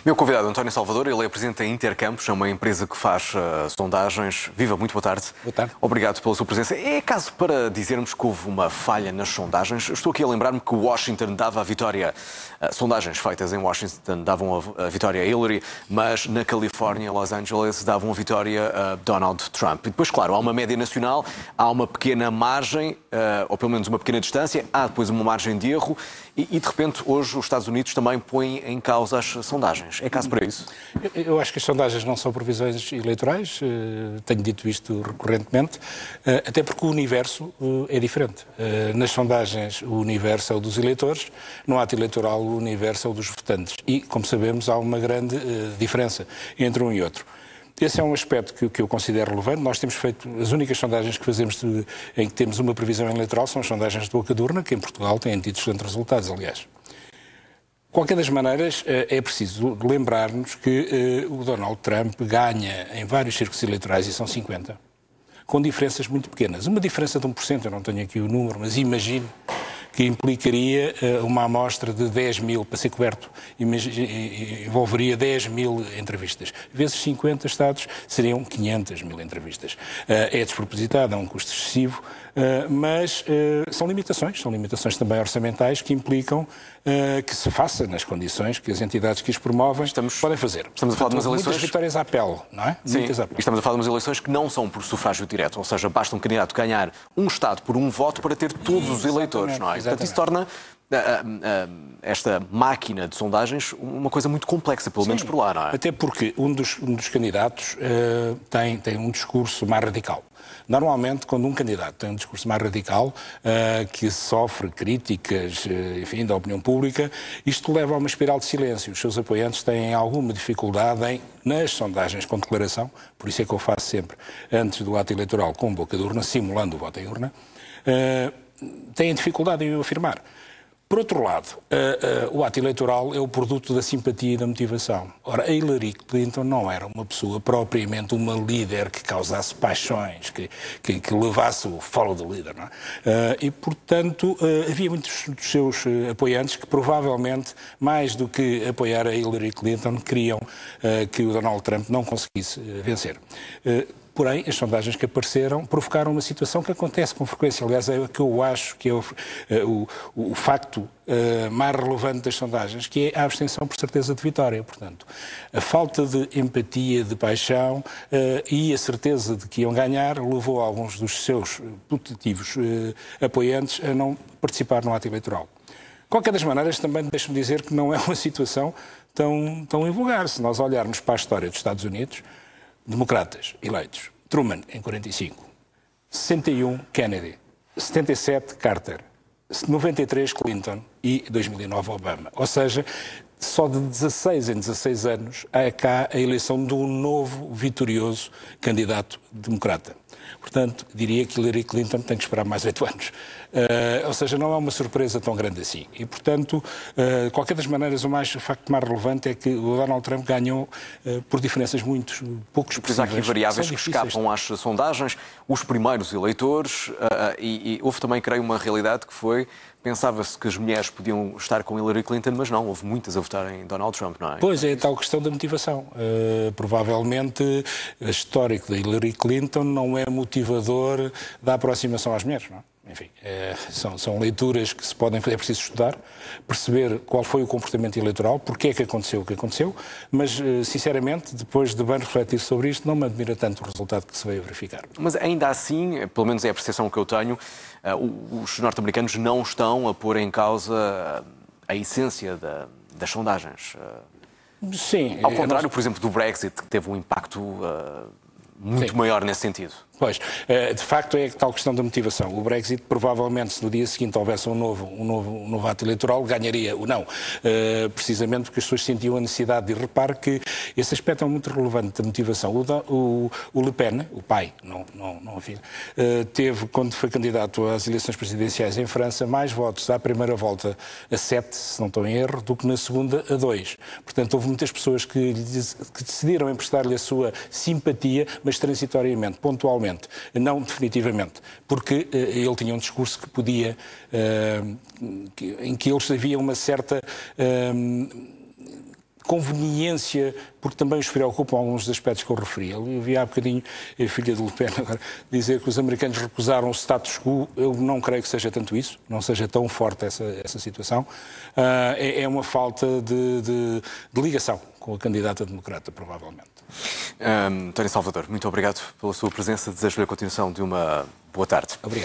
Meu convidado, António Salvador, ele é presidente da Intercampos, é uma empresa que faz sondagens. Viva, muito boa tarde. Boa tarde. Obrigado pela sua presença. É caso para dizermos que houve uma falha nas sondagens? Estou aqui a lembrar-me que Washington dava a vitória, sondagens feitas em Washington davam a vitória a Hillary, mas na Califórnia, Los Angeles, davam a vitória a Donald Trump. E depois, claro, há uma média nacional, há uma pequena margem, ou pelo menos uma pequena distância, há depois uma margem de erro e de repente, hoje, os Estados Unidos também põem em causa as sondagens. É caso para isso? Eu acho que as sondagens não são previsões eleitorais, tenho dito isto recorrentemente, até porque o universo é diferente. Nas sondagens, o universo é o dos eleitores, no ato eleitoral, o universo é o dos votantes. E, como sabemos, há uma grande diferença entre um e outro. Esse é um aspecto que eu considero relevante. Nós temos feito, as únicas sondagens que fazemos em que temos uma previsão eleitoral são as sondagens de boca de urna, que em Portugal têm tido excelentes resultados, aliás. De qualquer das maneiras, é preciso lembrar-nos que o Donald Trump ganha em vários círculos eleitorais, e são 50, com diferenças muito pequenas. Uma diferença de 1%, eu não tenho aqui o número, mas imagino que implicaria uma amostra de 10 mil para ser coberto, envolveria 10 mil entrevistas. Vezes 50 estados seriam 500 mil entrevistas. É despropositado, é um custo excessivo, mas são limitações também orçamentais que implicam que se faça nas condições que as entidades que as promovem podem fazer. Estamos a falar de umas eleições... Muitas vitórias à apelo, não é? Sim, estamos a falar de umas eleições que não são por sufrágio direto, ou seja, basta um candidato ganhar um Estado por um voto para ter todos os eleitores, não é? Portanto, isso torna esta máquina de sondagens uma coisa muito complexa, pelo menos por lá, não é? Até porque um dos candidatos tem um discurso mais radical. Normalmente, quando um candidato tem um discurso mais radical, que sofre críticas, enfim, da opinião pública, isto leva a uma espiral de silêncio. Os seus apoiantes têm alguma dificuldade nas sondagens com declaração, por isso é que eu faço sempre, antes do ato eleitoral, com boca de urna, simulando o voto em urna, têm dificuldade em o afirmar. Por outro lado, o ato eleitoral é o produto da simpatia e da motivação. Ora, a Hillary Clinton não era uma pessoa propriamente uma líder que causasse paixões, que levasse o follow the leader, não é? E, portanto, havia muitos dos seus apoiantes que provavelmente, mais do que apoiar a Hillary Clinton, queriam que o Donald Trump não conseguisse vencer. Porém, as sondagens que apareceram provocaram uma situação que acontece com frequência. Aliás, é o que eu acho que é o facto mais relevante das sondagens, que é a abstenção por certeza de vitória. Portanto, a falta de empatia, de paixão e a certeza de que iam ganhar levou alguns dos seus putativos apoiantes a não participar no ato eleitoral. De qualquer das maneiras, também deixe-me dizer que não é uma situação tão invulgar. Se nós olharmos para a história dos Estados Unidos, democratas eleitos, Truman em 45, 61 Kennedy, 77 Carter, 93 Clinton e 2009 Obama. Ou seja, só de 16 em 16 anos há cá a eleição de um novo vitorioso candidato democrata. Portanto, diria que Hillary Clinton tem que esperar mais 8 anos. Ou seja, não é uma surpresa tão grande assim. E, portanto, de qualquer das maneiras, o facto mais relevante é que o Donald Trump ganhou por diferenças pouco expressivas. Há aqui variáveis que escapam às sondagens, os primeiros eleitores, e houve também, creio, uma realidade que foi... Pensava-se que as mulheres podiam estar com Hillary Clinton, mas não, houve muitas a votar em Donald Trump, não é? Pois, é a tal questão da motivação. Provavelmente, o histórico da Hillary Clinton não é motivador da aproximação às mulheres, não é? Enfim, são leituras que se podem fazer, é preciso estudar, perceber qual foi o comportamento eleitoral, porque é que aconteceu o que aconteceu, mas, sinceramente, depois de bem refletir sobre isto, não me admira tanto o resultado que se veio a verificar. Mas ainda assim, pelo menos é a percepção que eu tenho, os norte-americanos não estão a pôr em causa a essência das sondagens. Sim. Ao contrário, por exemplo, do Brexit, que teve um impacto muito maior nesse sentido. Pois, de facto é a tal questão da motivação. O Brexit, provavelmente, se no dia seguinte houvesse um novo ato eleitoral, ganharia o não. Precisamente porque as pessoas sentiam a necessidade de... Repare que esse aspecto é muito relevante da motivação. O Le Pen, o pai, não a filha, teve, quando foi candidato às eleições presidenciais em França, mais votos à primeira volta a 7, se não estou em erro, do que na segunda a 2. Portanto, houve muitas pessoas que decidiram emprestar-lhe a sua simpatia, mas transitoriamente, pontualmente, não definitivamente, porque ele tinha um discurso que podia, em que eles havia uma certa conveniência, porque também os preocupam alguns dos aspectos que eu referi. Eu vi há bocadinho a filha de Le Pen agora dizer que os americanos recusaram o status quo. Eu não creio que seja tanto isso, não seja tão forte essa situação. É uma falta de ligação com a candidata democrata, provavelmente. António Salvador, muito obrigado pela sua presença. Desejo-lhe a continuação de uma boa tarde. Obrigado.